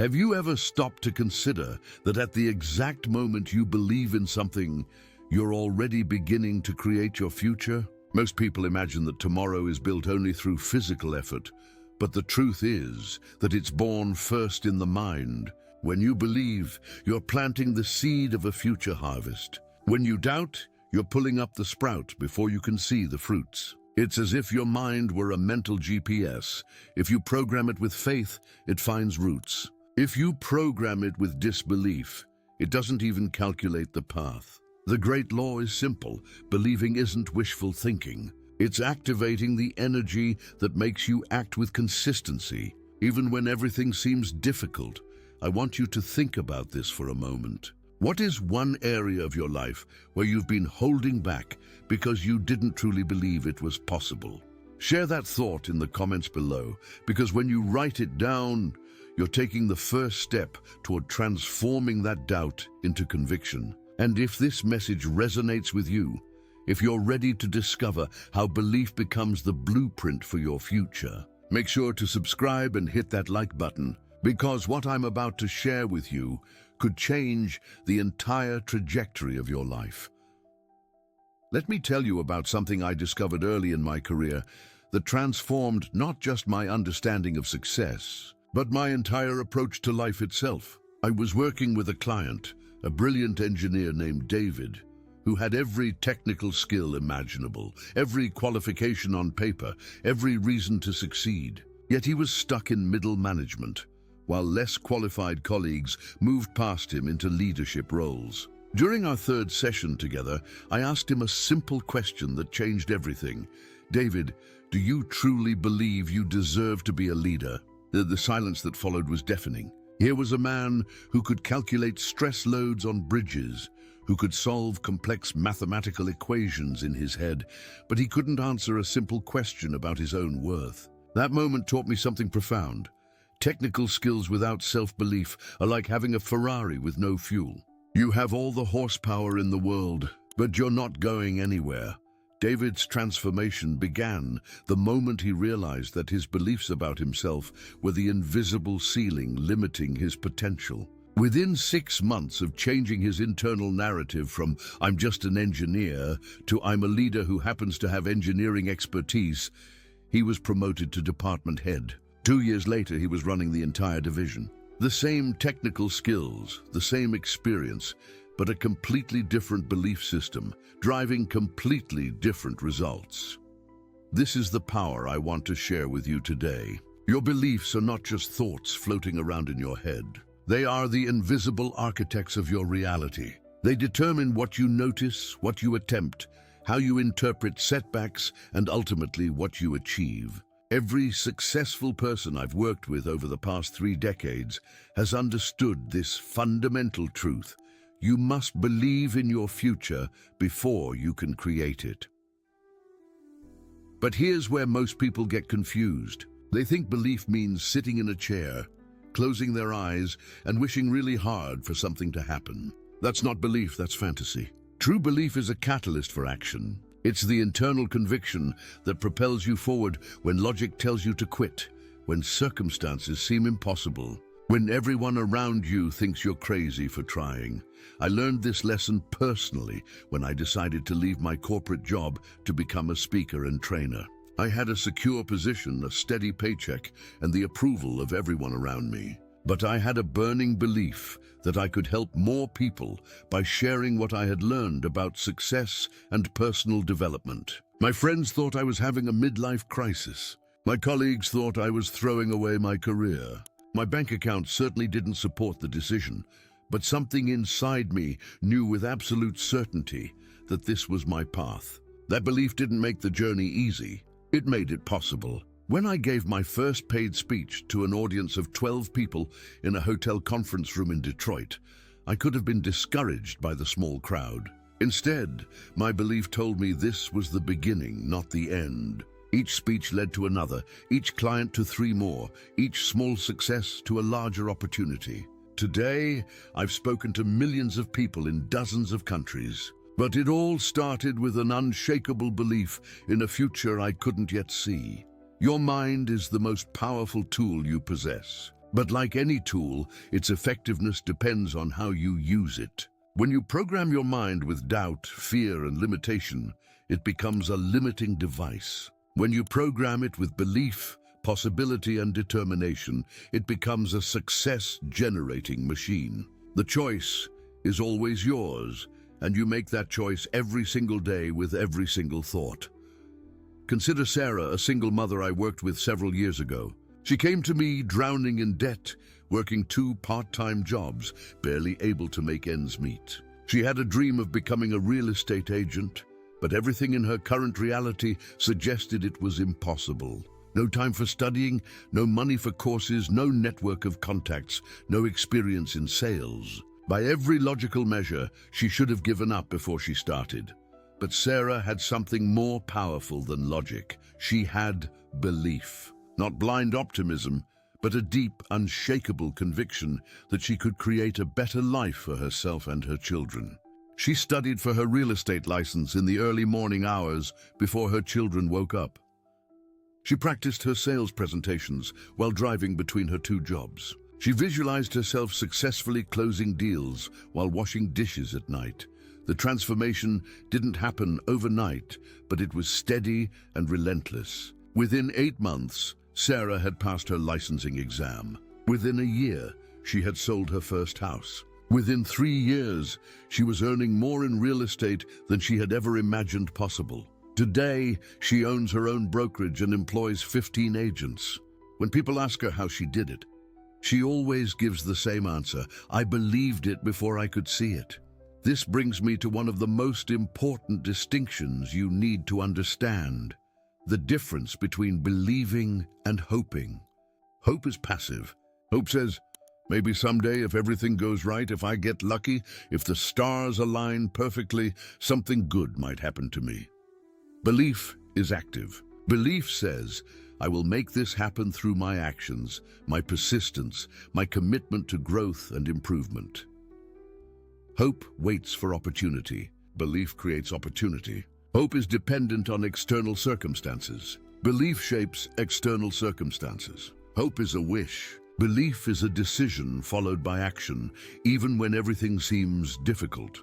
Have you ever stopped to consider that at the exact moment you believe in something, you're already beginning to create your future? Most people imagine that tomorrow is built only through physical effort, but the truth is that it's born first in the mind. When you believe, you're planting the seed of a future harvest. When you doubt, you're pulling up the sprout before you can see the fruits. It's as if your mind were a mental GPS. If you program it with faith, it finds roots. If you program it with disbelief, it doesn't even calculate the path. The great law is simple. Believing isn't wishful thinking. It's activating the energy that makes you act with consistency. Even when everything seems difficult, I want you to think about this for a moment. What is one area of your life where you've been holding back because you didn't truly believe it was possible? Share that thought in the comments below, because when you write it down, you're taking the first step toward transforming that doubt into conviction. And if this message resonates with you, if you're ready to discover how belief becomes the blueprint for your future, make sure to subscribe and hit that like button, because what I'm about to share with you could change the entire trajectory of your life. Let me tell you about something I discovered early in my career that transformed not just my understanding of success, but my entire approach to life itself. I was working with a client, a brilliant engineer named David, who had every technical skill imaginable, every qualification on paper, every reason to succeed. Yet he was stuck in middle management, while less qualified colleagues moved past him into leadership roles. During our third session together, I asked him a simple question that changed everything. "David, do you truly believe you deserve to be a leader?" The silence that followed was deafening. Here was a man who could calculate stress loads on bridges, who could solve complex mathematical equations in his head, but he couldn't answer a simple question about his own worth. That moment taught me something profound. Technical skills without self-belief are like having a Ferrari with no fuel. You have all the horsepower in the world, but you're not going anywhere. David's transformation began the moment he realized that his beliefs about himself were the invisible ceiling limiting his potential. Within 6 months of changing his internal narrative from "I'm just an engineer" to "I'm a leader who happens to have engineering expertise," he was promoted to department head. 2 years later, he was running the entire division. The same technical skills, the same experience, but a completely different belief system, driving completely different results. This is the power I want to share with you today. Your beliefs are not just thoughts floating around in your head. They are the invisible architects of your reality. They determine what you notice, what you attempt, how you interpret setbacks, and ultimately what you achieve. Every successful person I've worked with over the past 3 decades has understood this fundamental truth. You must believe in your future before you can create it. But here's where most people get confused. They think belief means sitting in a chair, closing their eyes, and wishing really hard for something to happen. That's not belief, that's fantasy. True belief is a catalyst for action. It's the internal conviction that propels you forward when logic tells you to quit, when circumstances seem impossible, when everyone around you thinks you're crazy for trying. I learned this lesson personally when I decided to leave my corporate job to become a speaker and trainer. I had a secure position, a steady paycheck, and the approval of everyone around me. But I had a burning belief that I could help more people by sharing what I had learned about success and personal development. My friends thought I was having a midlife crisis. My colleagues thought I was throwing away my career. My bank account certainly didn't support the decision, but something inside me knew with absolute certainty that this was my path. That belief didn't make the journey easy. It made it possible. When I gave my first paid speech to an audience of 12 people in a hotel conference room in Detroit, I could have been discouraged by the small crowd. Instead, my belief told me this was the beginning, not the end. Each speech led to another, each client to 3 more, each small success to a larger opportunity. Today, I've spoken to millions of people in dozens of countries. But it all started with an unshakable belief in a future I couldn't yet see. Your mind is the most powerful tool you possess. But like any tool, its effectiveness depends on how you use it. When you program your mind with doubt, fear, and limitation, it becomes a limiting device. When you program it with belief, possibility, and determination, it becomes a success-generating machine. The choice is always yours, and you make that choice every single day with every single thought. Consider Sarah, a single mother I worked with several years ago. She came to me drowning in debt, working 2 part-time jobs, barely able to make ends meet. She had a dream of becoming a real estate agent, but everything in her current reality suggested it was impossible. No time for studying, no money for courses, no network of contacts, no experience in sales. By every logical measure, she should have given up before she started. But Sarah had something more powerful than logic. She had belief. Not blind optimism, but a deep, unshakable conviction that she could create a better life for herself and her children. She studied for her real estate license in the early morning hours before her children woke up. She practiced her sales presentations while driving between her 2 jobs. She visualized herself successfully closing deals while washing dishes at night. The transformation didn't happen overnight, but it was steady and relentless. Within 8 months, Sarah had passed her licensing exam. Within a year, she had sold her first house. Within 3 years, she was earning more in real estate than she had ever imagined possible. Today, she owns her own brokerage and employs 15 agents. When people ask her how she did it, she always gives the same answer: I believed it before I could see it. This brings me to one of the most important distinctions you need to understand: the difference between believing and hoping. Hope is passive. Hope says, maybe someday, if everything goes right, if I get lucky, if the stars align perfectly, something good might happen to me. Belief is active. Belief says, I will make this happen through my actions, my persistence, my commitment to growth and improvement. Hope waits for opportunity. Belief creates opportunity. Hope is dependent on external circumstances. Belief shapes external circumstances. Hope is a wish. Belief is a decision followed by action, even when everything seems difficult.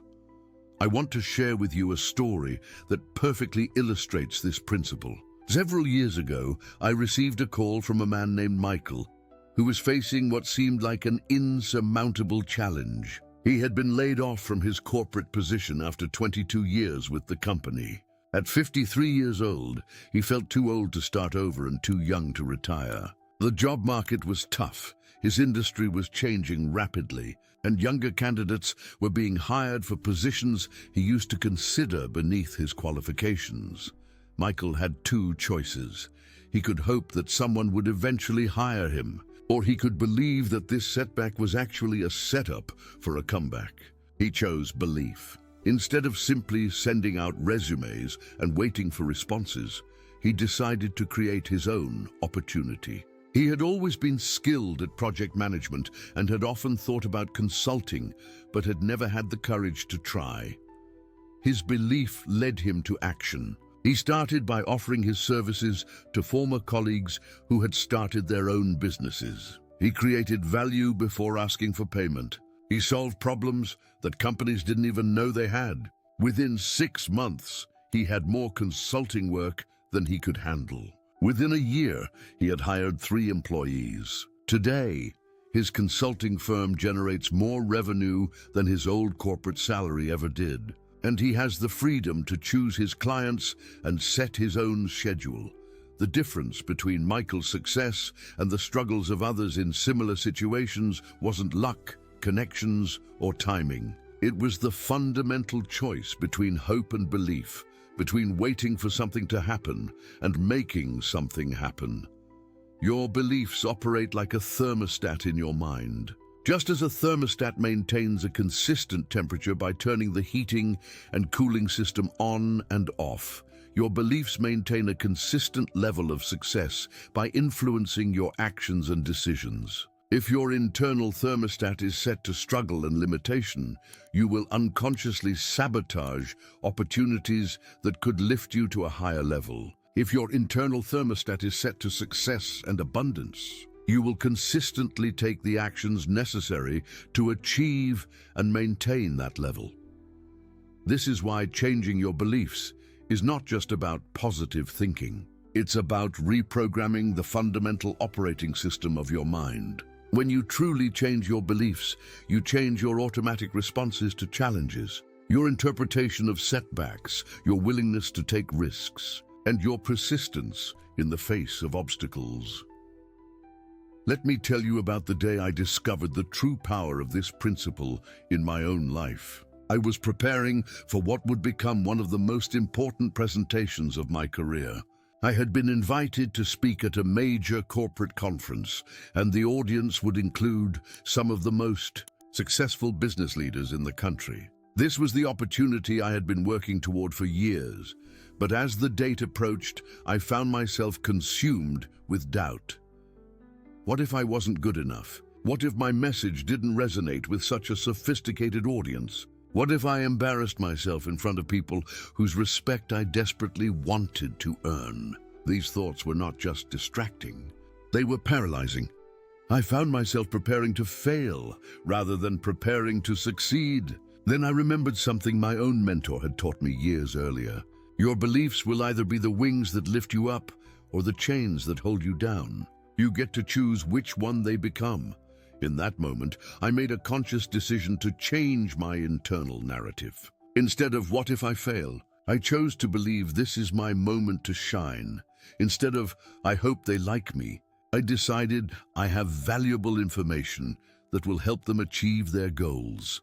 I want to share with you a story that perfectly illustrates this principle. Several years ago, I received a call from a man named Michael, who was facing what seemed like an insurmountable challenge. He had been laid off from his corporate position after 22 years with the company. At 53 years old, he felt too old to start over and too young to retire. The job market was tough, his industry was changing rapidly, and younger candidates were being hired for positions he used to consider beneath his qualifications. Michael had 2 choices. He could hope that someone would eventually hire him, or he could believe that this setback was actually a setup for a comeback. He chose belief. Instead of simply sending out resumes and waiting for responses, he decided to create his own opportunity. He had always been skilled at project management and had often thought about consulting, but had never had the courage to try. His belief led him to action. He started by offering his services to former colleagues who had started their own businesses. He created value before asking for payment. He solved problems that companies didn't even know they had. Within 6 months, he had more consulting work than he could handle. Within a year, he had hired 3 employees. Today, his consulting firm generates more revenue than his old corporate salary ever did. And he has the freedom to choose his clients and set his own schedule. The difference between Michael's success and the struggles of others in similar situations wasn't luck, connections, or timing. It was the fundamental choice between hope and belief, between waiting for something to happen and making something happen. Your beliefs operate like a thermostat in your mind. Just as a thermostat maintains a consistent temperature by turning the heating and cooling system on and off, your beliefs maintain a consistent level of success by influencing your actions and decisions. If your internal thermostat is set to struggle and limitation, you will unconsciously sabotage opportunities that could lift you to a higher level. If your internal thermostat is set to success and abundance, You will consistently take the actions necessary to achieve and maintain that level. This is why changing your beliefs is not just about positive thinking. It's about reprogramming the fundamental operating system of your mind. When you truly change your beliefs, you change your automatic responses to challenges, your interpretation of setbacks, your willingness to take risks, and your persistence in the face of obstacles. Let me tell you about the day I discovered the true power of this principle in my own life. I was preparing for what would become one of the most important presentations of my career. I had been invited to speak at a major corporate conference, and the audience would include some of the most successful business leaders in the country. This was the opportunity I had been working toward for years, but as the date approached, I found myself consumed with doubt. What if I wasn't good enough? What if my message didn't resonate with such a sophisticated audience? What if I embarrassed myself in front of people whose respect I desperately wanted to earn? These thoughts were not just distracting, they were paralyzing. I found myself preparing to fail rather than preparing to succeed. Then I remembered something my own mentor had taught me years earlier. Your beliefs will either be the wings that lift you up or the chains that hold you down. You get to choose which one they become. In that moment, I made a conscious decision to change my internal narrative. Instead of "what if I fail?" I chose to believe this is my moment to shine. Instead of "I hope they like me," I decided I have valuable information that will help them achieve their goals.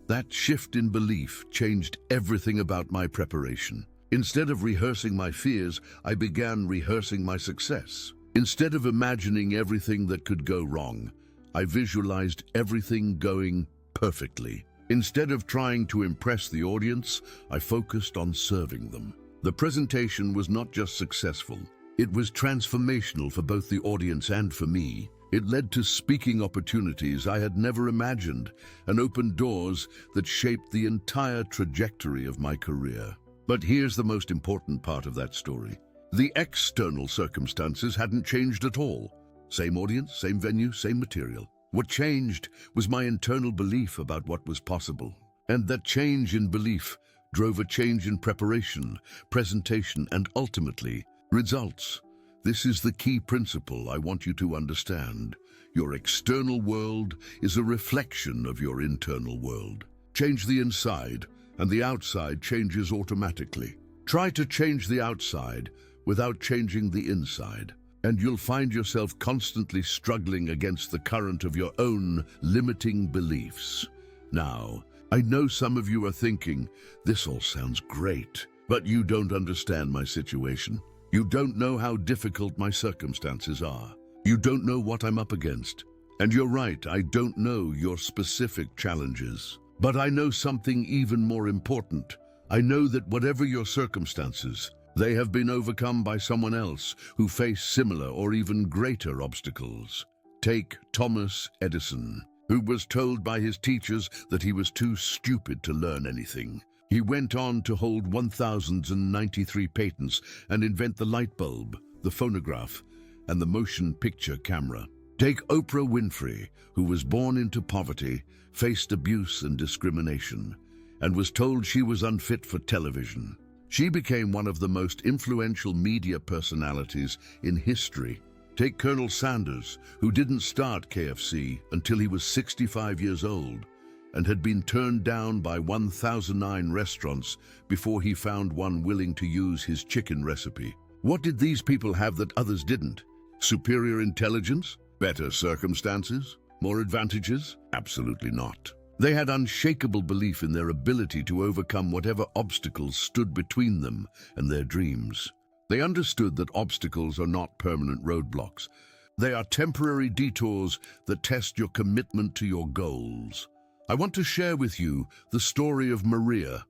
That shift in belief changed everything about my preparation. Instead of rehearsing my fears, I began rehearsing my success. Instead of imagining everything that could go wrong, I visualized everything going perfectly. Instead of trying to impress the audience, I focused on serving them. The presentation was not just successful, it was transformational for both the audience and for me. It led to speaking opportunities I had never imagined and opened doors that shaped the entire trajectory of my career. But here's the most important part of that story. The external circumstances hadn't changed at all. Same audience, same venue, same material. What changed was my internal belief about what was possible. And that change in belief drove a change in preparation, presentation, and ultimately, results. This is the key principle I want you to understand. Your external world is a reflection of your internal world. Change the inside, and the outside changes automatically. Try to change the outside without changing the inside, and you'll find yourself constantly struggling against the current of your own limiting beliefs. Now, I know some of you are thinking, this all sounds great, but you don't understand my situation. You don't know how difficult my circumstances are. You don't know what I'm up against. And you're right, I don't know your specific challenges. But I know something even more important. I know that whatever your circumstances, they have been overcome by someone else who faced similar or even greater obstacles. Take Thomas Edison, who was told by his teachers that he was too stupid to learn anything. He went on to hold 1,093 patents and invent the light bulb, the phonograph, and the motion picture camera. Take Oprah Winfrey, who was born into poverty, faced abuse and discrimination, and was told she was unfit for television. She became one of the most influential media personalities in history. Take Colonel Sanders, who didn't start KFC until he was 65 years old, and had been turned down by 1,009 restaurants before he found one willing to use his chicken recipe. What did these people have that others didn't? Superior intelligence? Better circumstances? More advantages? Absolutely not. They had unshakable belief in their ability to overcome whatever obstacles stood between them and their dreams. They understood that obstacles are not permanent roadblocks. They are temporary detours that test your commitment to your goals. I want to share with you the story of Maria,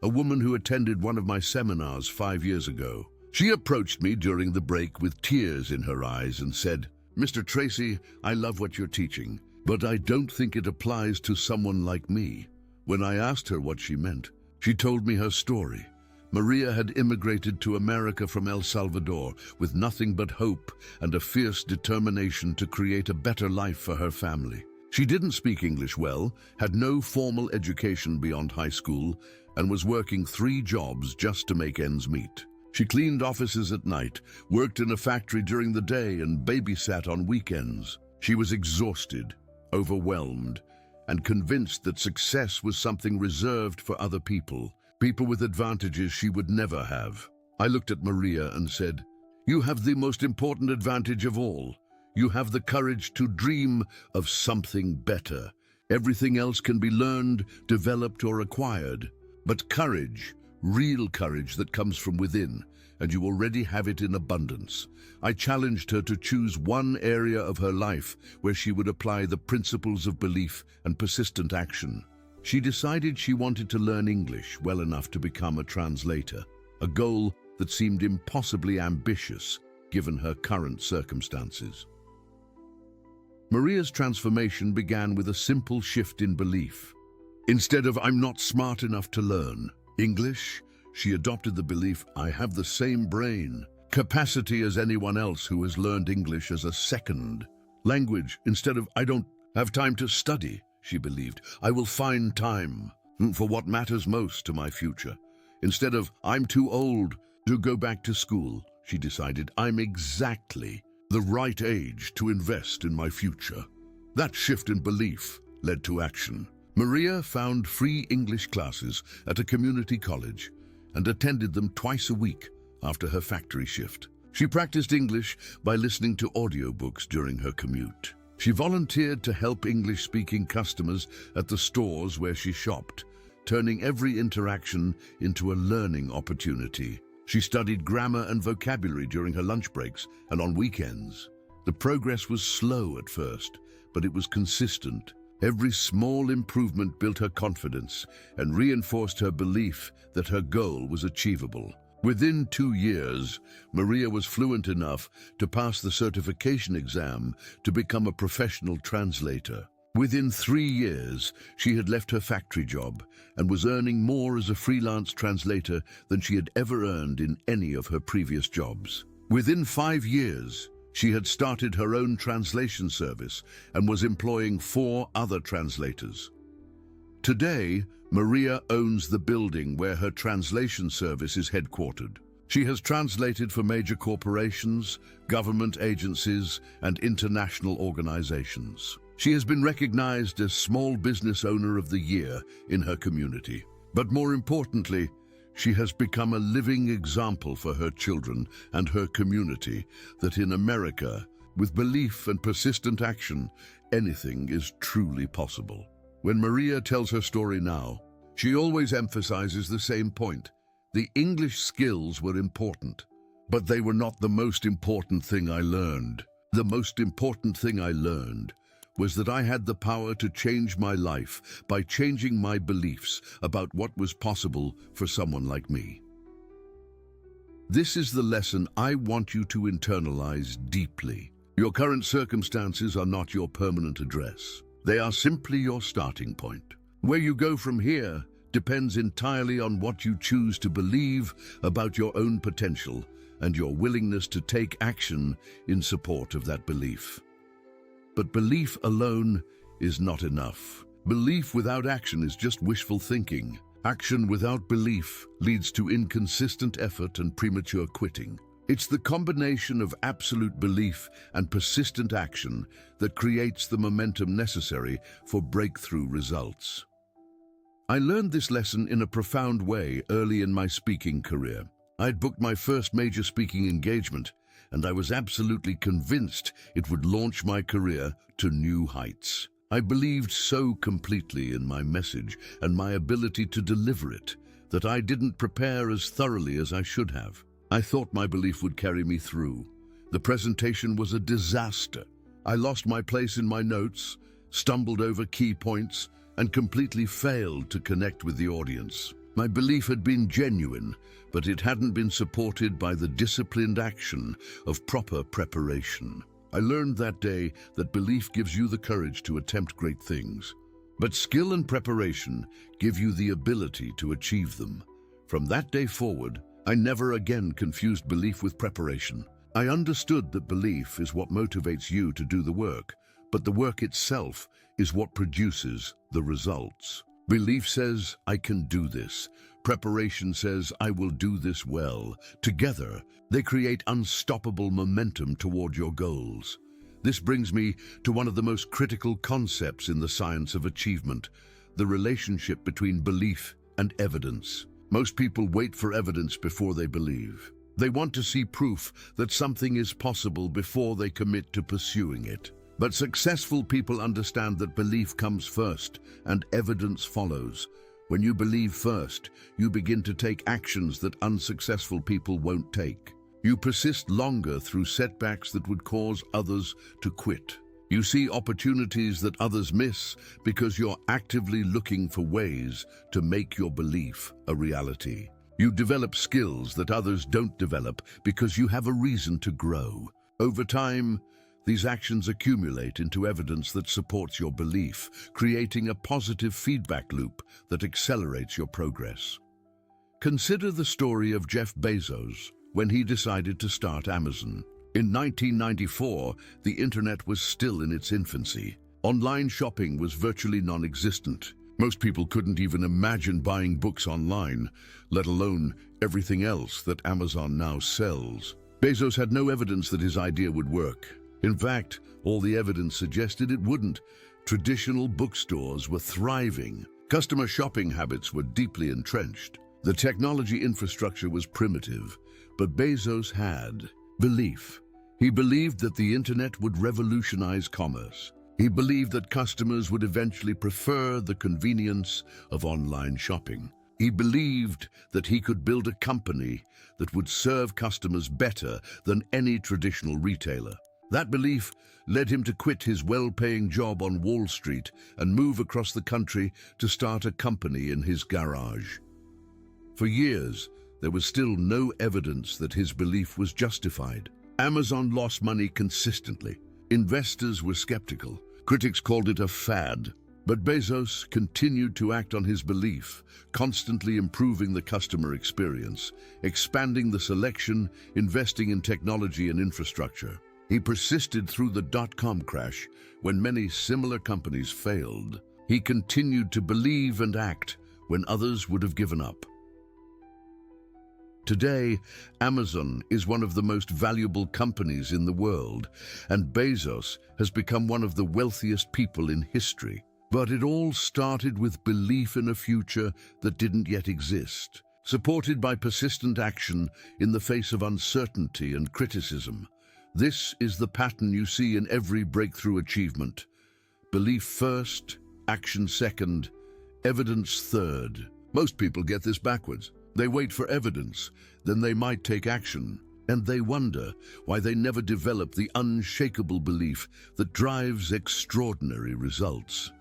a woman who attended one of my seminars 5 years ago. She approached me during the break with tears in her eyes and said, "Mr. Tracy, I love what you're teaching, but I don't think it applies to someone like me." When I asked her what she meant, she told me her story. Maria had immigrated to America from El Salvador with nothing but hope and a fierce determination to create a better life for her family. She didn't speak English well, had no formal education beyond high school, and was working 3 jobs just to make ends meet. She cleaned offices at night, worked in a factory during the day, and babysat on weekends. She was exhausted, overwhelmed, and convinced that success was something reserved for other people with advantages she would never have. I looked at Maria and said, "You have the most important advantage of all. You have the courage to dream of something better. Everything else can be learned, developed, or acquired. But courage, real courage that comes from within, and you already have it in abundance." I challenged her to choose one area of her life where she would apply the principles of belief and persistent action. She decided she wanted to learn English well enough to become a translator, a goal that seemed impossibly ambitious given her current circumstances. Maria's transformation began with a simple shift in belief. Instead of "I'm not smart enough to learn English," she adopted the belief, "I have the same brain capacity as anyone else who has learned English as a second language." Instead of "I don't have time to study," she believed, "I will find time for what matters most to my future." Instead of "I'm too old to go back to school," she decided, "I'm exactly the right age to invest in my future." That shift in belief led to action. Maria found free English classes at a community college and attended them twice a week after her factory shift. She practiced English by listening to audiobooks during her commute. She volunteered to help English-speaking customers at the stores where she shopped, turning every interaction into a learning opportunity. She studied grammar and vocabulary during her lunch breaks and on weekends. The progress was slow at first, but it was consistent. Every small improvement built her confidence and reinforced her belief that her goal was achievable. Within 2 years, Maria was fluent enough to pass the certification exam to become a professional translator. Within 3 years, she had left her factory job and was earning more as a freelance translator than she had ever earned in any of her previous jobs. Within 5 years, she had started her own translation service and was employing 4 other translators. Today, Maria owns the building where her translation service is headquartered. She has translated for major corporations, government agencies, and international organizations. She has been recognized as Small Business Owner of the Year in her community. But more importantly, she has become a living example for her children and her community that in America, with belief and persistent action, anything is truly possible. When Maria tells her story now, she always emphasizes the same point. The English skills were important, but they were not the most important thing I learned. The most important thing I learned was that I had the power to change my life by changing my beliefs about what was possible for someone like me. This is the lesson I want you to internalize deeply. Your current circumstances are not your permanent address. They are simply your starting point. Where you go from here depends entirely on what you choose to believe about your own potential and your willingness to take action in support of that belief. But belief alone is not enough. Belief without action is just wishful thinking. Action without belief leads to inconsistent effort and premature quitting. It's the combination of absolute belief and persistent action that creates the momentum necessary for breakthrough results. I learned this lesson in a profound way early in my speaking career. I'd booked my first major speaking engagement, and I was absolutely convinced it would launch my career to new heights. I believed so completely in my message and my ability to deliver it that I didn't prepare as thoroughly as I should have. I thought my belief would carry me through. The presentation was a disaster. I lost my place in my notes, stumbled over key points, and completely failed to connect with the audience. My belief had been genuine, but it hadn't been supported by the disciplined action of proper preparation. I learned that day that belief gives you the courage to attempt great things, but skill and preparation give you the ability to achieve them. From that day forward, I never again confused belief with preparation. I understood that belief is what motivates you to do the work, but the work itself is what produces the results. Belief says, I can do this. Preparation says, I will do this well. Together, they create unstoppable momentum toward your goals. This brings me to one of the most critical concepts in the science of achievement, the relationship between belief and evidence. Most people wait for evidence before they believe. They want to see proof that something is possible before they commit to pursuing it. But successful people understand that belief comes first and evidence follows. When you believe first, you begin to take actions that unsuccessful people won't take. You persist longer through setbacks that would cause others to quit. You see opportunities that others miss because you're actively looking for ways to make your belief a reality. You develop skills that others don't develop because you have a reason to grow. Over time, these actions accumulate into evidence that supports your belief, creating a positive feedback loop that accelerates your progress. Consider the story of Jeff Bezos when he decided to start Amazon. In 1994, the internet was still in its infancy. Online shopping was virtually non-existent. Most people couldn't even imagine buying books online, let alone everything else that Amazon now sells. Bezos had no evidence that his idea would work. In fact, all the evidence suggested it wouldn't. Traditional bookstores were thriving. Customer shopping habits were deeply entrenched. The technology infrastructure was primitive, but Bezos had belief. He believed that the internet would revolutionize commerce. He believed that customers would eventually prefer the convenience of online shopping. He believed that he could build a company that would serve customers better than any traditional retailer. That belief led him to quit his well-paying job on Wall Street and move across the country to start a company in his garage. For years, there was still no evidence that his belief was justified. Amazon lost money consistently. Investors were skeptical. Critics called it a fad. But Bezos continued to act on his belief, constantly improving the customer experience, expanding the selection, investing in technology and infrastructure. He persisted through the dot-com crash when many similar companies failed. He continued to believe and act when others would have given up. Today, Amazon is one of the most valuable companies in the world, and Bezos has become one of the wealthiest people in history. But it all started with belief in a future that didn't yet exist, supported by persistent action in the face of uncertainty and criticism. This is the pattern you see in every breakthrough achievement. Belief first, action second, evidence third. Most people get this backwards. They wait for evidence, then they might take action, and they wonder why they never develop the unshakable belief that drives extraordinary results.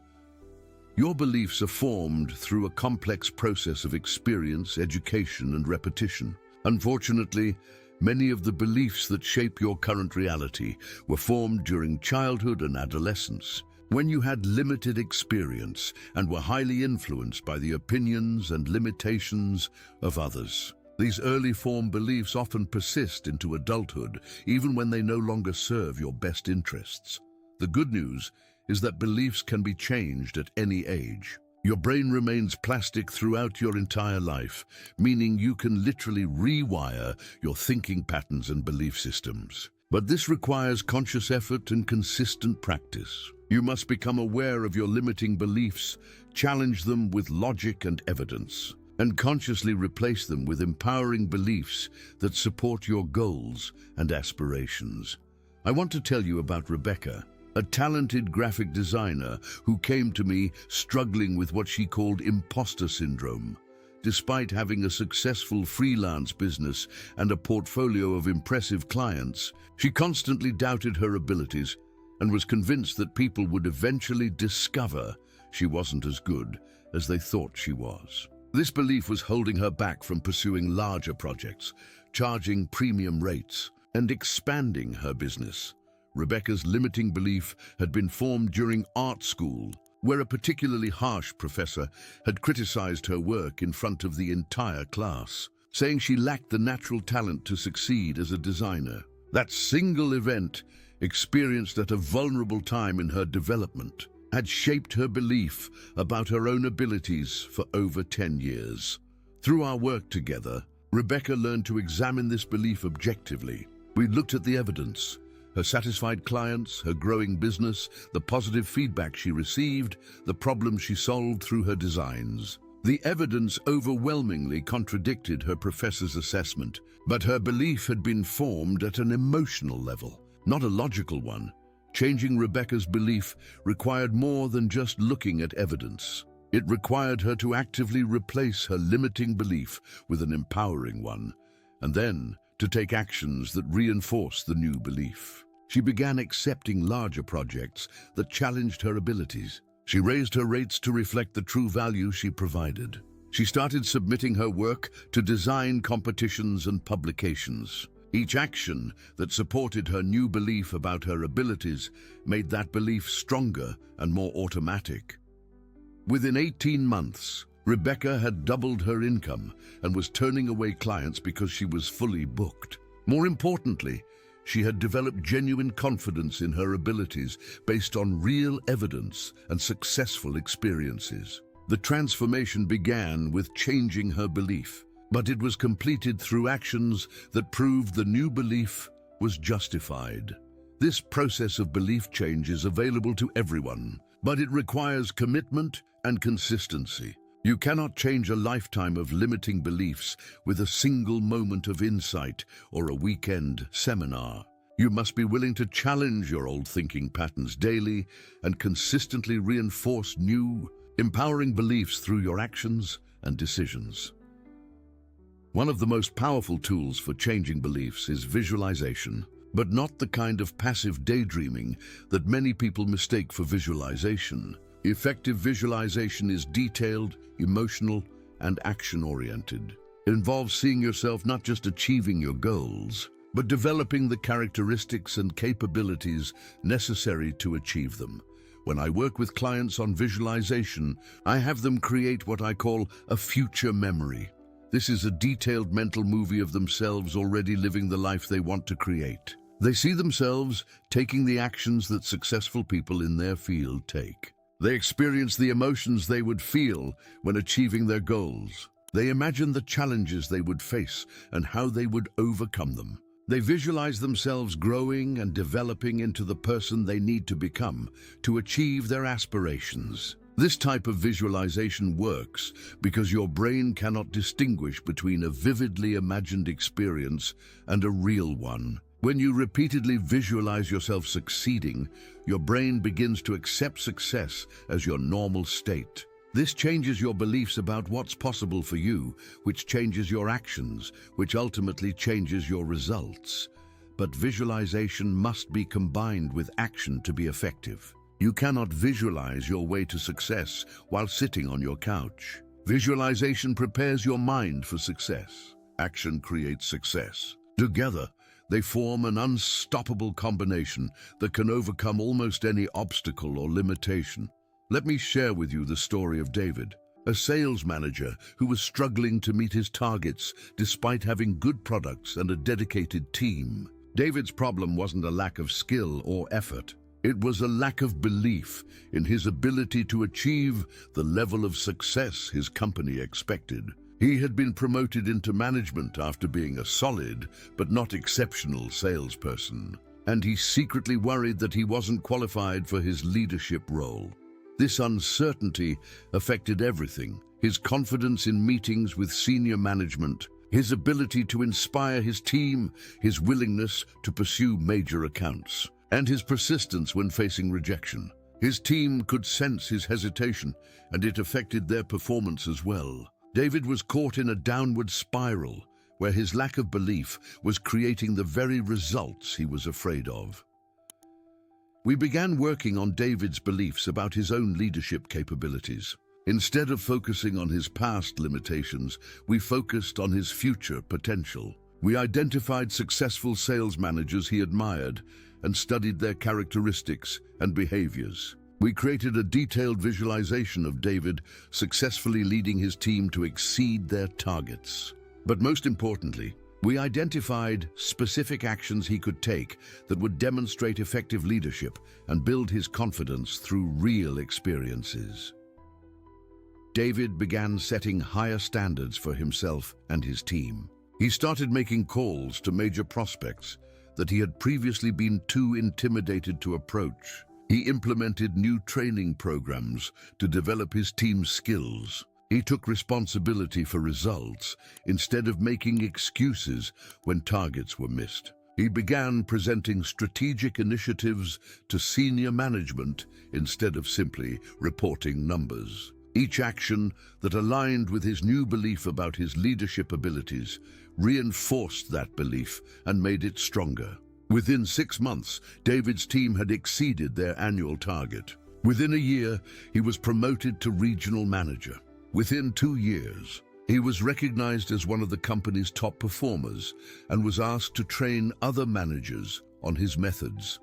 Your beliefs are formed through a complex process of experience, education, and repetition. Unfortunately, many of the beliefs that shape your current reality were formed during childhood and adolescence, when you had limited experience and were highly influenced by the opinions and limitations of others. These early formed beliefs often persist into adulthood, even when they no longer serve your best interests. The good news is that beliefs can be changed at any age. Your brain remains plastic throughout your entire life, meaning you can literally rewire your thinking patterns and belief systems. But this requires conscious effort and consistent practice. You must become aware of your limiting beliefs, challenge them with logic and evidence, and consciously replace them with empowering beliefs that support your goals and aspirations. I want to tell you about Rebecca, a talented graphic designer who came to me struggling with what she called imposter syndrome. Despite having a successful freelance business and a portfolio of impressive clients, she constantly doubted her abilities and was convinced that people would eventually discover she wasn't as good as they thought she was. This belief was holding her back from pursuing larger projects, charging premium rates, and expanding her business. Rebecca's limiting belief had been formed during art school. where a particularly harsh professor had criticized her work in front of the entire class, saying she lacked the natural talent to succeed as a designer. That single event, experienced at a vulnerable time in her development, had shaped her belief about her own abilities for over 10 years. Through our work together, Rebecca learned to examine this belief objectively. We looked at the evidence, her satisfied clients, her growing business, the positive feedback she received, the problems she solved through her designs. The evidence overwhelmingly contradicted her professor's assessment, but her belief had been formed at an emotional level, not a logical one. Changing Rebecca's belief required more than just looking at evidence. It required her to actively replace her limiting belief with an empowering one, and then to take actions that reinforce the new belief. She began accepting larger projects that challenged her abilities. She raised her rates to reflect the true value she provided. She started submitting her work to design competitions and publications. Each action that supported her new belief about her abilities made that belief stronger and more automatic. Within 18 months, Rebecca had doubled her income and was turning away clients because she was fully booked. More importantly, she had developed genuine confidence in her abilities based on real evidence and successful experiences. The transformation began with changing her belief, but it was completed through actions that proved the new belief was justified. This process of belief change is available to everyone, but it requires commitment and consistency. You cannot change a lifetime of limiting beliefs with a single moment of insight or a weekend seminar. You must be willing to challenge your old thinking patterns daily and consistently reinforce new, empowering beliefs through your actions and decisions. One of the most powerful tools for changing beliefs is visualization, but not the kind of passive daydreaming that many people mistake for visualization. Effective visualization is detailed, emotional, and action-oriented. It involves seeing yourself not just achieving your goals, but developing the characteristics and capabilities necessary to achieve them. When I work with clients on visualization, I have them create what I call a future memory. This is a detailed mental movie of themselves already living the life they want to create. They see themselves taking the actions that successful people in their field take. They experience the emotions they would feel when achieving their goals. They imagine the challenges they would face and how they would overcome them. They visualize themselves growing and developing into the person they need to become to achieve their aspirations. This type of visualization works because your brain cannot distinguish between a vividly imagined experience and a real one. When you repeatedly visualize yourself succeeding, your brain begins to accept success as your normal state. This changes your beliefs about what's possible for you, which changes your actions, which ultimately changes your results. But visualization must be combined with action to be effective. You cannot visualize your way to success while sitting on your couch. Visualization prepares your mind for success. Action creates success. Together, they form an unstoppable combination that can overcome almost any obstacle or limitation. Let me share with you the story of David, a sales manager who was struggling to meet his targets despite having good products and a dedicated team. David's problem wasn't a lack of skill or effort. It was a lack of belief in his ability to achieve the level of success his company expected. He had been promoted into management after being a solid but not exceptional salesperson, and he secretly worried that he wasn't qualified for his leadership role. This uncertainty affected everything: his confidence in meetings with senior management, his ability to inspire his team, his willingness to pursue major accounts, and his persistence when facing rejection. His team could sense his hesitation, and it affected their performance as well. David was caught in a downward spiral where his lack of belief was creating the very results he was afraid of. We began working on David's beliefs about his own leadership capabilities. Instead of focusing on his past limitations, we focused on his future potential. We identified successful sales managers he admired and studied their characteristics and behaviors. We created a detailed visualization of David successfully leading his team to exceed their targets. But most importantly, we identified specific actions he could take that would demonstrate effective leadership and build his confidence through real experiences. David began setting higher standards for himself and his team. He started making calls to major prospects that he had previously been too intimidated to approach. He implemented new training programs to develop his team's skills. He took responsibility for results instead of making excuses when targets were missed. He began presenting strategic initiatives to senior management instead of simply reporting numbers. Each action that aligned with his new belief about his leadership abilities reinforced that belief and made it stronger. Within 6 months, David's team had exceeded their annual target. Within a year, he was promoted to regional manager. Within 2 years, he was recognized as one of the company's top performers and was asked to train other managers on his methods.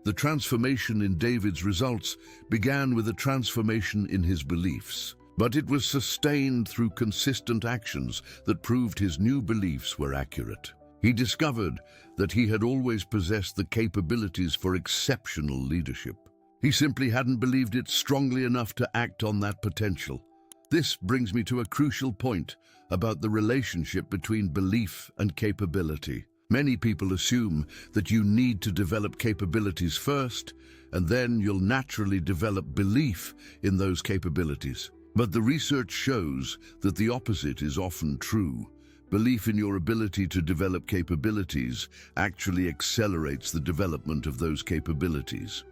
The transformation in David's results began with a transformation in his beliefs, but it was sustained through consistent actions that proved his new beliefs were accurate. He discovered that he had always possessed the capabilities for exceptional leadership. He simply hadn't believed it strongly enough to act on that potential. This brings me to a crucial point about the relationship between belief and capability. Many people assume that you need to develop capabilities first, and then you'll naturally develop belief in those capabilities. But the research shows that the opposite is often true. Belief in your ability to develop capabilities actually accelerates the development of those capabilities.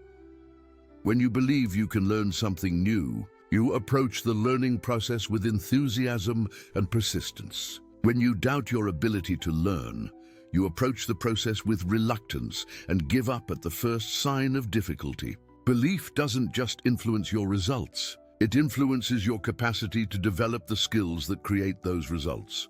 When you believe you can learn something new, you approach the learning process with enthusiasm and persistence. When you doubt your ability to learn, you approach the process with reluctance and give up at the first sign of difficulty. Belief doesn't just influence your results, it influences your capacity to develop the skills that create those results.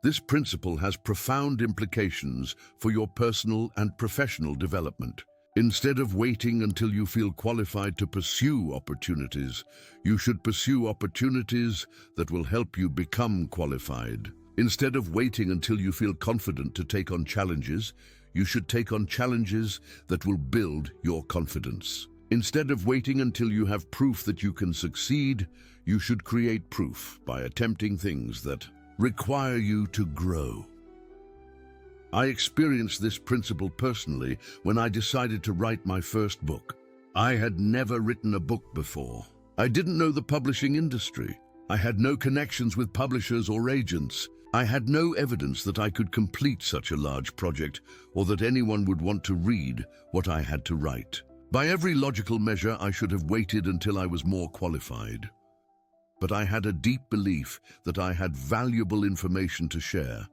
This principle has profound implications for your personal and professional development. Instead of waiting until you feel qualified to pursue opportunities, you should pursue opportunities that will help you become qualified. Instead of waiting until you feel confident to take on challenges, you should take on challenges that will build your confidence. Instead of waiting until you have proof that you can succeed, you should create proof by attempting things that require you to grow. I experienced this principle personally when I decided to write my first book. I had never written a book before. I didn't know the publishing industry. I had no connections with publishers or agents. I had no evidence that I could complete such a large project or that anyone would want to read what I had to write. By every logical measure, I should have waited until I was more qualified. But I had a deep belief that I had valuable information to share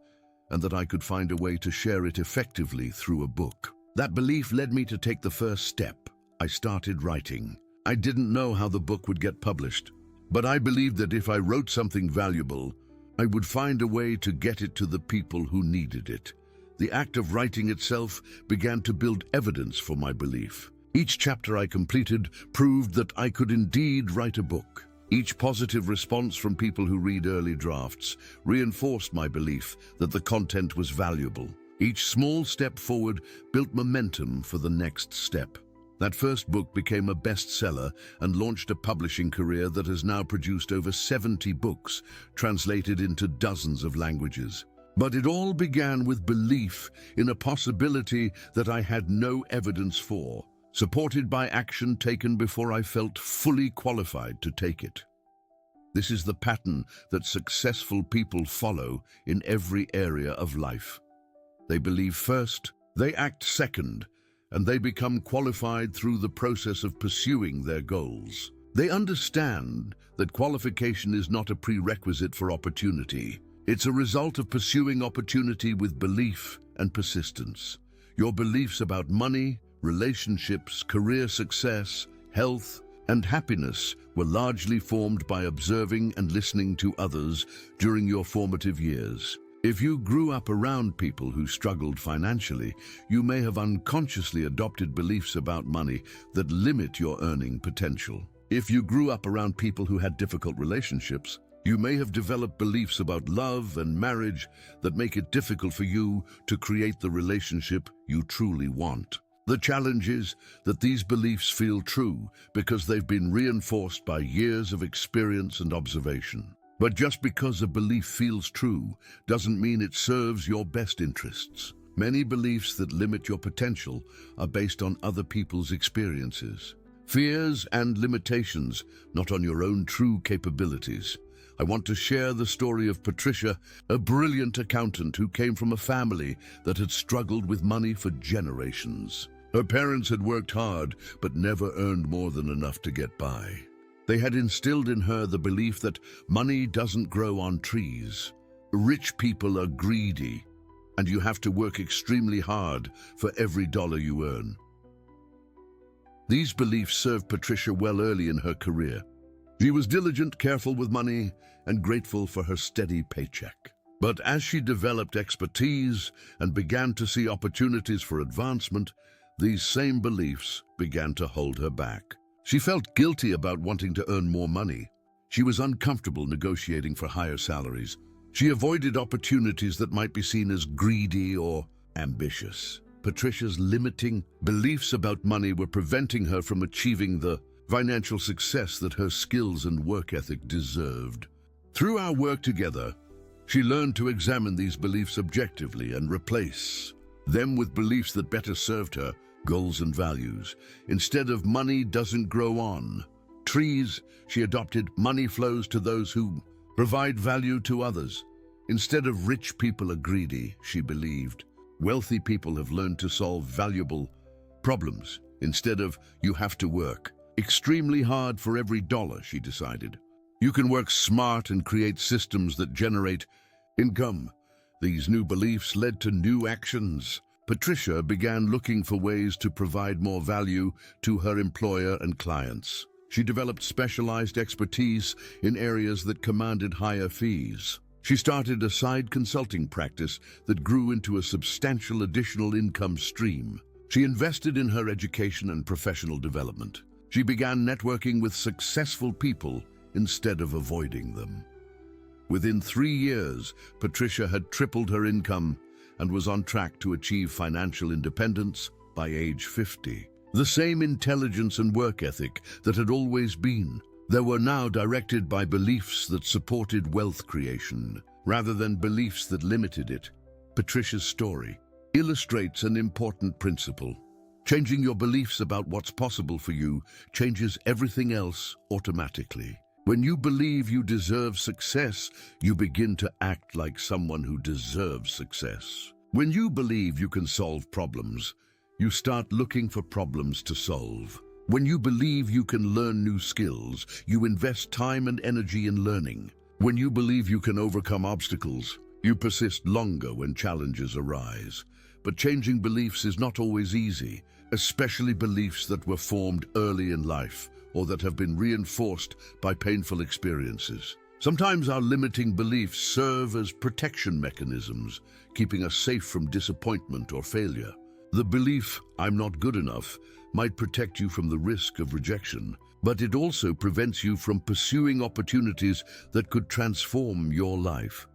and that I could find a way to share it effectively through a book. That belief led me to take the first step. I started writing. I didn't know how the book would get published, but I believed that if I wrote something valuable, I would find a way to get it to the people who needed it. The act of writing itself began to build evidence for my belief. Each chapter I completed proved that I could indeed write a book. Each positive response from people who read early drafts reinforced my belief that the content was valuable. Each small step forward built momentum for the next step. That first book became a bestseller and launched a publishing career that has now produced over 70 books, translated into dozens of languages. But it all began with belief in a possibility that I had no evidence for, supported by action taken before I felt fully qualified to take it. This is the pattern that successful people follow in every area of life. They believe first, they act second, and they become qualified through the process of pursuing their goals. They understand that qualification is not a prerequisite for opportunity. It's a result of pursuing opportunity with belief and persistence. Your beliefs about money, relationships, career success, health, and happiness were largely formed by observing and listening to others during your formative years. If you grew up around people who struggled financially, you may have unconsciously adopted beliefs about money that limit your earning potential. If you grew up around people who had difficult relationships, you may have developed beliefs about love and marriage that make it difficult for you to create the relationship you truly want. The challenge is that these beliefs feel true because they've been reinforced by years of experience and observation. But just because a belief feels true doesn't mean it serves your best interests. Many beliefs that limit your potential are based on other people's experiences, fears and limitations, not on your own true capabilities. I want to share the story of Patricia, a brilliant accountant who came from a family that had struggled with money for generations. Her parents had worked hard, but never earned more than enough to get by. They had instilled in her the belief that money doesn't grow on trees. Rich people are greedy, and you have to work extremely hard for every dollar you earn. These beliefs served Patricia well early in her career. She was diligent, careful with money, and grateful for her steady paycheck. But as she developed expertise and began to see opportunities for advancement, these same beliefs began to hold her back. She felt guilty about wanting to earn more money. She was uncomfortable negotiating for higher salaries. She avoided opportunities that might be seen as greedy or ambitious. Patricia's limiting beliefs about money were preventing her from achieving the financial success that her skills and work ethic deserved. Through our work together, she learned to examine these beliefs objectively and replace them with beliefs that better served her goals and values. Instead of money doesn't grow on trees, she adopted money flows to those who provide value to others. Instead of rich people are greedy, she believed, wealthy people have learned to solve valuable problems. Instead of you have to work extremely hard for every dollar, she decided, you can work smart and create systems that generate income. These new beliefs led to new actions. Patricia began looking for ways to provide more value to her employer and clients. She developed specialized expertise in areas that commanded higher fees. She started a side consulting practice that grew into a substantial additional income stream. She invested in her education and professional development. She began networking with successful people instead of avoiding them. Within 3 years, Patricia had tripled her income and was on track to achieve financial independence by age 50. The same intelligence and work ethic that had always been, they were now directed by beliefs that supported wealth creation, rather than beliefs that limited it. Patricia's story illustrates an important principle. Changing your beliefs about what's possible for you changes everything else automatically. When you believe you deserve success, you begin to act like someone who deserves success. When you believe you can solve problems, you start looking for problems to solve. When you believe you can learn new skills, you invest time and energy in learning. When you believe you can overcome obstacles, you persist longer when challenges arise. But changing beliefs is not always easy, especially beliefs that were formed early in life or that have been reinforced by painful experiences. Sometimes our limiting beliefs serve as protection mechanisms, keeping us safe from disappointment or failure. The belief, I'm not good enough, might protect you from the risk of rejection, but it also prevents you from pursuing opportunities that could transform your life.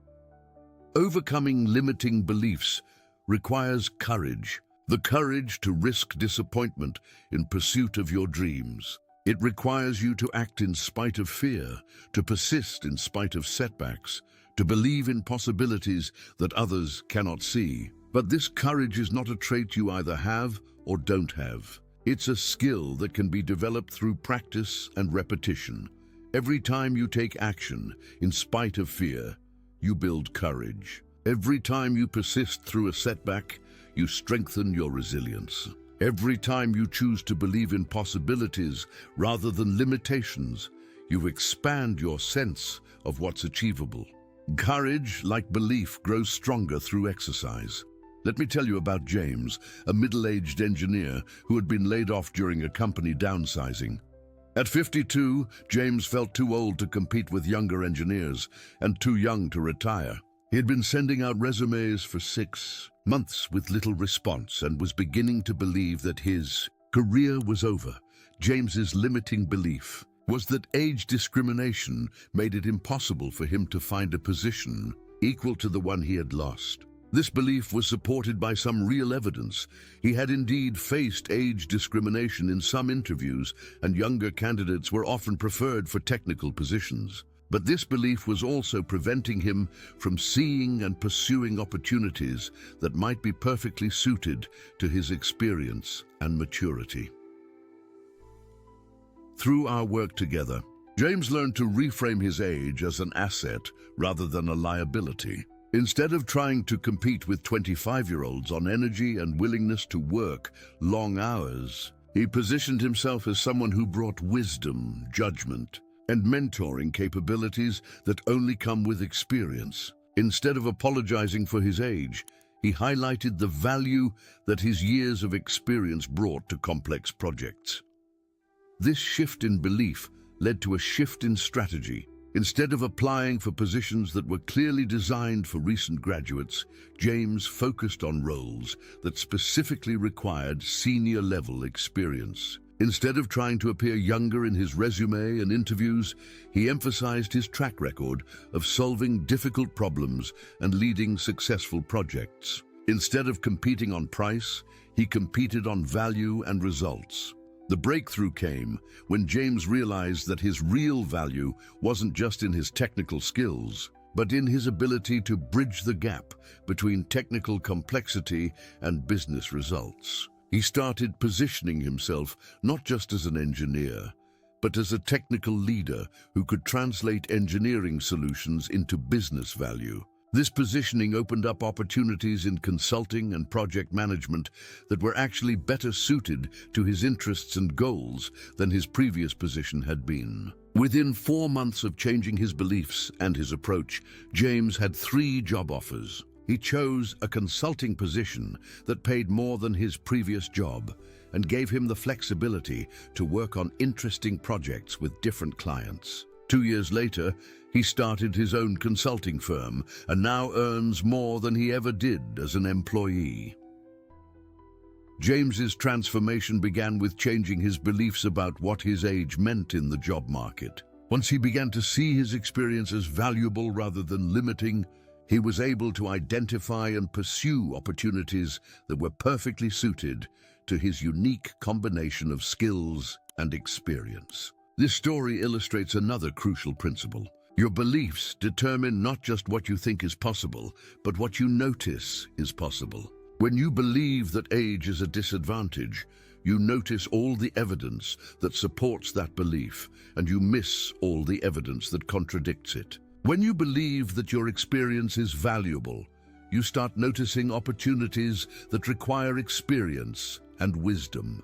Overcoming limiting beliefs requires courage, the courage to risk disappointment in pursuit of your dreams. It requires you to act in spite of fear, to persist in spite of setbacks, to believe in possibilities that others cannot see. But this courage is not a trait you either have or don't have. It's a skill that can be developed through practice and repetition. Every time you take action, in spite of fear, you build courage. Every time you persist through a setback, you strengthen your resilience. Every time you choose to believe in possibilities rather than limitations, you expand your sense of what's achievable. Courage, like belief, grows stronger through exercise. Let me tell you about James, a middle-aged engineer who had been laid off during a company downsizing. At 52, James felt too old to compete with younger engineers and too young to retire. He had been sending out resumes for 6 months with little response and was beginning to believe that his career was over. James's limiting belief was that age discrimination made it impossible for him to find a position equal to the one he had lost. This belief was supported by some real evidence. He had indeed faced age discrimination in some interviews, and younger candidates were often preferred for technical positions. But this belief was also preventing him from seeing and pursuing opportunities that might be perfectly suited to his experience and maturity. Through our work together, James learned to reframe his age as an asset rather than a liability. Instead of trying to compete with 25-year-olds on energy and willingness to work long hours, he positioned himself as someone who brought wisdom, judgment, and mentoring capabilities that only come with experience. Instead of apologizing for his age, he highlighted the value that his years of experience brought to complex projects. This shift in belief led to a shift in strategy. Instead of applying for positions that were clearly designed for recent graduates, James focused on roles that specifically required senior-level experience. Instead of trying to appear younger in his resume and interviews, he emphasized his track record of solving difficult problems and leading successful projects. Instead of competing on price, he competed on value and results. The breakthrough came when James realized that his real value wasn't just in his technical skills, but in his ability to bridge the gap between technical complexity and business results. He started positioning himself not just as an engineer, but as a technical leader who could translate engineering solutions into business value. This positioning opened up opportunities in consulting and project management that were actually better suited to his interests and goals than his previous position had been. Within 4 months of changing his beliefs and his approach, James had 3 job offers. He chose a consulting position that paid more than his previous job and gave him the flexibility to work on interesting projects with different clients. 2 years later, he started his own consulting firm and now earns more than he ever did as an employee. James's transformation began with changing his beliefs about what his age meant in the job market. Once he began to see his experience as valuable rather than limiting, he was able to identify and pursue opportunities that were perfectly suited to his unique combination of skills and experience. This story illustrates another crucial principle. Your beliefs determine not just what you think is possible, but what you notice is possible. When you believe that age is a disadvantage, you notice all the evidence that supports that belief, and you miss all the evidence that contradicts it. When you believe that your experience is valuable, you start noticing opportunities that require experience and wisdom.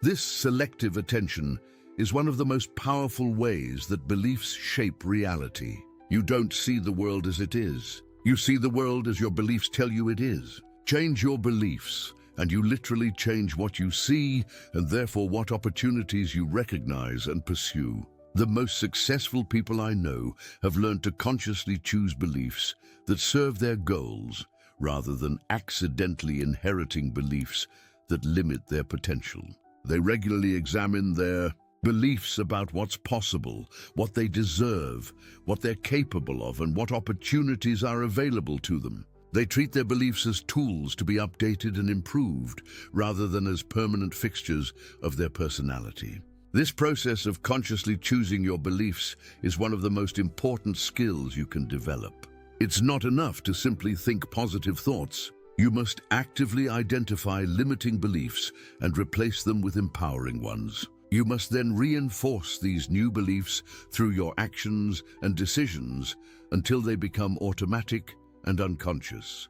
This selective attention is one of the most powerful ways that beliefs shape reality. You don't see the world as it is. You see the world as your beliefs tell you it is. Change your beliefs, and you literally change what you see and therefore what opportunities you recognize and pursue. The most successful people I know have learned to consciously choose beliefs that serve their goals rather than accidentally inheriting beliefs that limit their potential. They regularly examine their beliefs about what's possible, what they deserve, what they're capable of, and what opportunities are available to them. They treat their beliefs as tools to be updated and improved, rather than as permanent fixtures of their personality. This process of consciously choosing your beliefs is one of the most important skills you can develop. It's not enough to simply think positive thoughts. You must actively identify limiting beliefs and replace them with empowering ones. You must then reinforce these new beliefs through your actions and decisions until they become automatic and unconscious.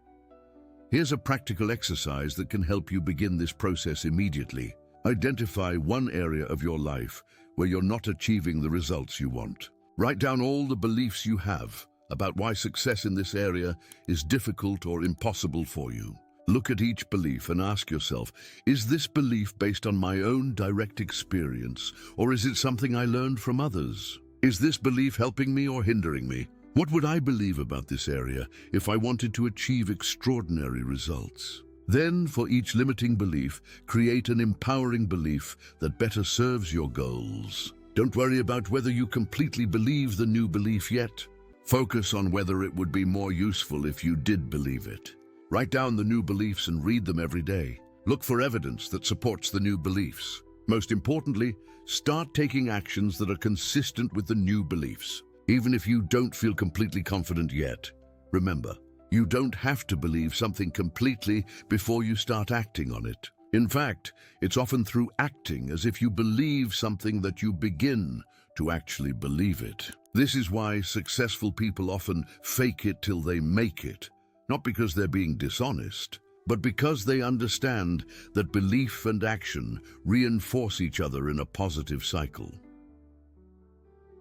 Here's a practical exercise that can help you begin this process immediately. Identify one area of your life where you're not achieving the results you want. Write down all the beliefs you have about why success in this area is difficult or impossible for you. Look at each belief and ask yourself, is this belief based on my own direct experience, or is it something I learned from others? Is this belief helping me or hindering me? What would I believe about this area if I wanted to achieve extraordinary results? Then, for each limiting belief, create an empowering belief that better serves your goals. Don't worry about whether you completely believe the new belief yet. Focus on whether it would be more useful if you did believe it. Write down the new beliefs and read them every day. Look for evidence that supports the new beliefs. Most importantly, start taking actions that are consistent with the new beliefs. Even if you don't feel completely confident yet, remember, you don't have to believe something completely before you start acting on it. In fact, it's often through acting as if you believe something that you begin to actually believe it. This is why successful people often fake it till they make it, not because they're being dishonest, but because they understand that belief and action reinforce each other in a positive cycle.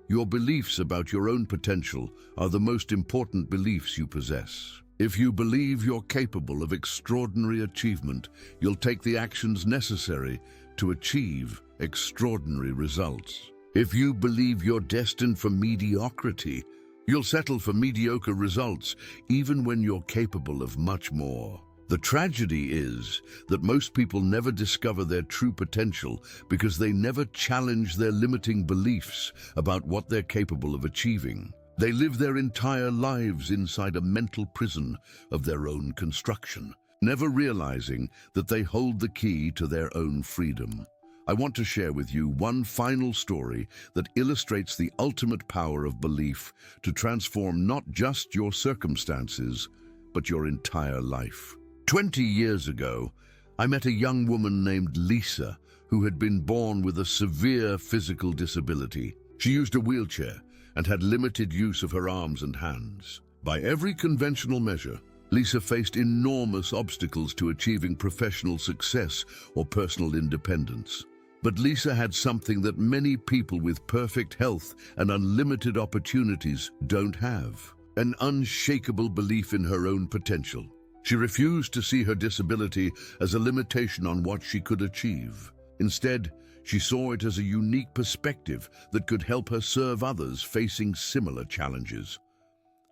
Your beliefs about your own potential are the most important beliefs you possess. If you believe you're capable of extraordinary achievement, you'll take the actions necessary to achieve extraordinary results. If you believe you're destined for mediocrity, you'll settle for mediocre results even when you're capable of much more. The tragedy is that most people never discover their true potential because they never challenge their limiting beliefs about what they're capable of achieving. They live their entire lives inside a mental prison of their own construction, never realizing that they hold the key to their own freedom. I want to share with you one final story that illustrates the ultimate power of belief to transform not just your circumstances, but your entire life. 20 years ago, I met a young woman named Lisa who had been born with a severe physical disability. She used a wheelchair and had limited use of her arms and hands. By every conventional measure, Lisa faced enormous obstacles to achieving professional success or personal independence. But Lisa had something that many people with perfect health and unlimited opportunities don't have: an unshakable belief in her own potential. She refused to see her disability as a limitation on what she could achieve. Instead, she saw it as a unique perspective that could help her serve others facing similar challenges.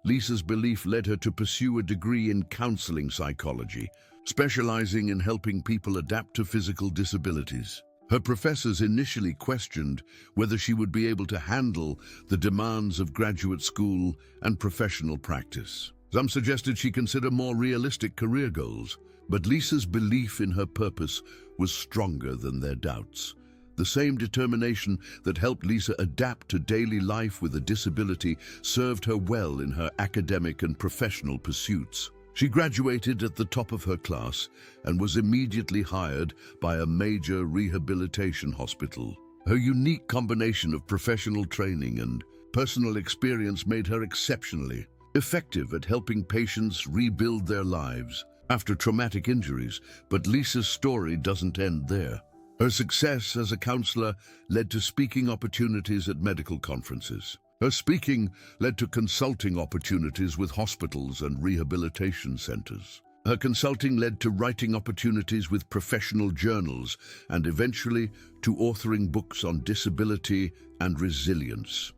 Lisa's belief led her to pursue a degree in counseling psychology, specializing in helping people adapt to physical disabilities. Her professors initially questioned whether she would be able to handle the demands of graduate school and professional practice. Some suggested she consider more realistic career goals, but Lisa's belief in her purpose was stronger than their doubts. The same determination that helped Lisa adapt to daily life with a disability served her well in her academic and professional pursuits. She graduated at the top of her class and was immediately hired by a major rehabilitation hospital. Her unique combination of professional training and personal experience made her exceptionally effective at helping patients rebuild their lives after traumatic injuries. But Lisa's story doesn't end there. Her success as a counselor led to speaking opportunities at medical conferences. Her speaking led to consulting opportunities with hospitals and rehabilitation centers. Her consulting led to writing opportunities with professional journals and eventually to authoring books on disability and resilience.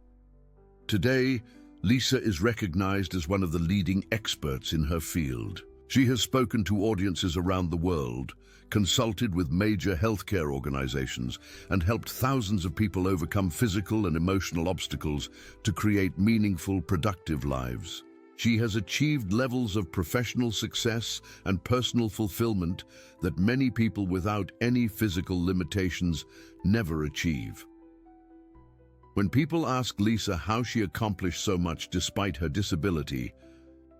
Today, Lisa is recognized as one of the leading experts in her field. She has spoken to audiences around the world, consulted with major healthcare organizations, and helped thousands of people overcome physical and emotional obstacles to create meaningful, productive lives. She has achieved levels of professional success and personal fulfillment that many people without any physical limitations never achieve. When people ask Lisa how she accomplished so much despite her disability,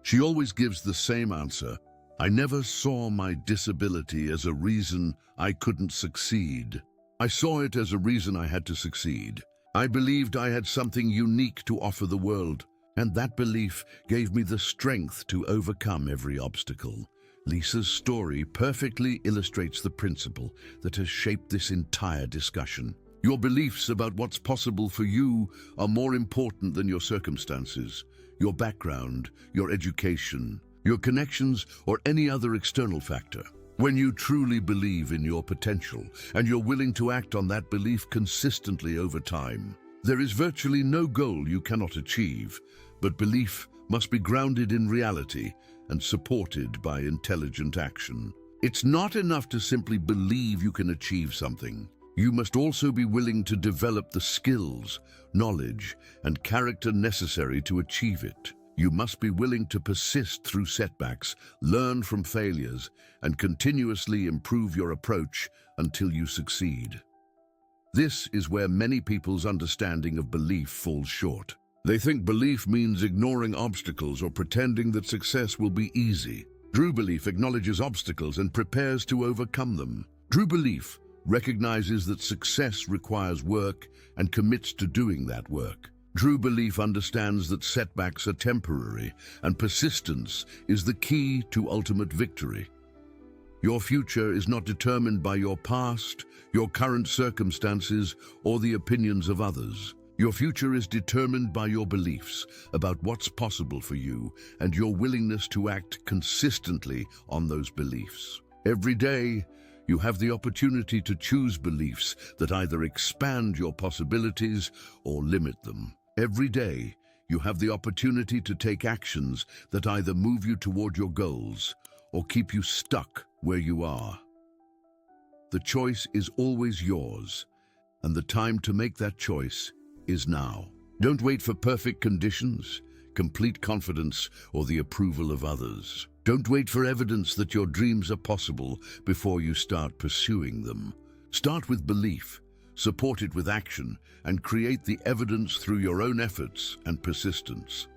she always gives the same answer: "I never saw my disability as a reason I couldn't succeed. I saw it as a reason I had to succeed. I believed I had something unique to offer the world, and that belief gave me the strength to overcome every obstacle." Lisa's story perfectly illustrates the principle that has shaped this entire discussion. Your beliefs about what's possible for you are more important than your circumstances, your background, your education, your connections, or any other external factor. When you truly believe in your potential and you're willing to act on that belief consistently over time, there is virtually no goal you cannot achieve, but belief must be grounded in reality and supported by intelligent action. It's not enough to simply believe you can achieve something. You must also be willing to develop the skills, knowledge, and character necessary to achieve it. You must be willing to persist through setbacks, learn from failures, and continuously improve your approach until you succeed. This is where many people's understanding of belief falls short. They think belief means ignoring obstacles or pretending that success will be easy. True belief acknowledges obstacles and prepares to overcome them. True belief recognizes that success requires work and commits to doing that work. True belief understands that setbacks are temporary and persistence is the key to ultimate victory. Your future is not determined by your past, your current circumstances, or the opinions of others. Your future is determined by your beliefs about what's possible for you and your willingness to act consistently on those beliefs. Every day, you have the opportunity to choose beliefs that either expand your possibilities or limit them. Every day, you have the opportunity to take actions that either move you toward your goals or keep you stuck where you are. The choice is always yours, and the time to make that choice is now. Don't wait for perfect conditions, complete confidence, or the approval of others. Don't wait for evidence that your dreams are possible before you start pursuing them. Start with belief, support it with action, and create the evidence through your own efforts and persistence.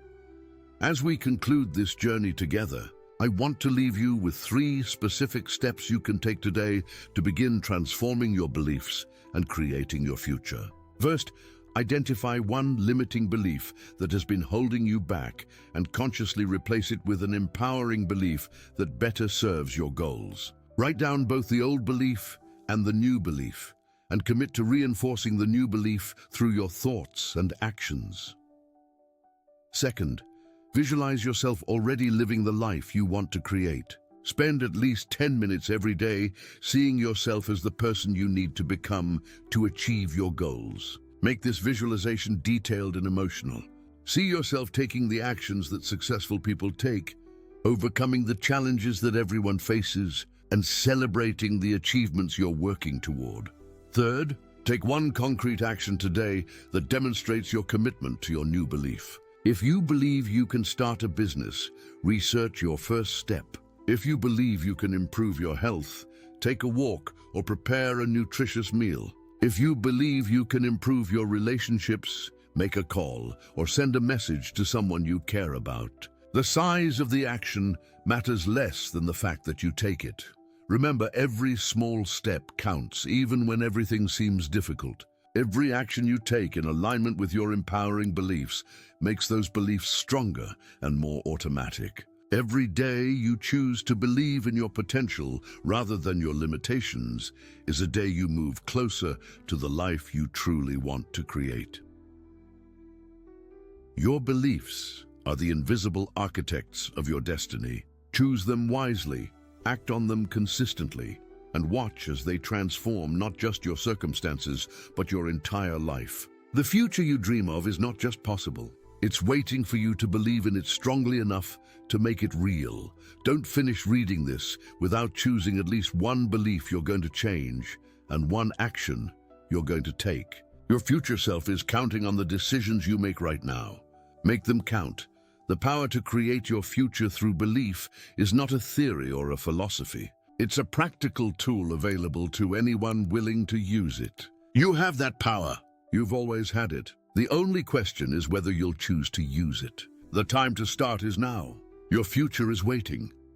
As we conclude this journey together, I want to leave you with 3 specific steps you can take today to begin transforming your beliefs and creating your future. First, identify one limiting belief that has been holding you back and consciously replace it with an empowering belief that better serves your goals. Write down both the old belief and the new belief, and commit to reinforcing the new belief through your thoughts and actions. Second, visualize yourself already living the life you want to create. Spend at least 10 minutes every day seeing yourself as the person you need to become to achieve your goals. Make this visualization detailed and emotional. See yourself taking the actions that successful people take, overcoming the challenges that everyone faces, and celebrating the achievements you're working toward. Third, take one concrete action today that demonstrates your commitment to your new belief. If you believe you can start a business, research your first step. If you believe you can improve your health, take a walk or prepare a nutritious meal. If you believe you can improve your relationships, make a call or send a message to someone you care about. The size of the action matters less than the fact that you take it. Remember, every small step counts, even when everything seems difficult. Every action you take in alignment with your empowering beliefs makes those beliefs stronger and more automatic. Every day you choose to believe in your potential rather than your limitations is a day you move closer to the life you truly want to create. Your beliefs are the invisible architects of your destiny. Choose them wisely, act on them consistently, and watch as they transform not just your circumstances, but your entire life. The future you dream of is not just possible. It's waiting for you to believe in it strongly enough to make it real. Don't finish reading this without choosing at least one belief you're going to change and one action you're going to take. Your future self is counting on the decisions you make right now. Make them count. The power to create your future through belief is not a theory or a philosophy. It's a practical tool available to anyone willing to use it. You have that power. You've always had it. The only question is whether you'll choose to use it. The time to start is now. Your future is waiting,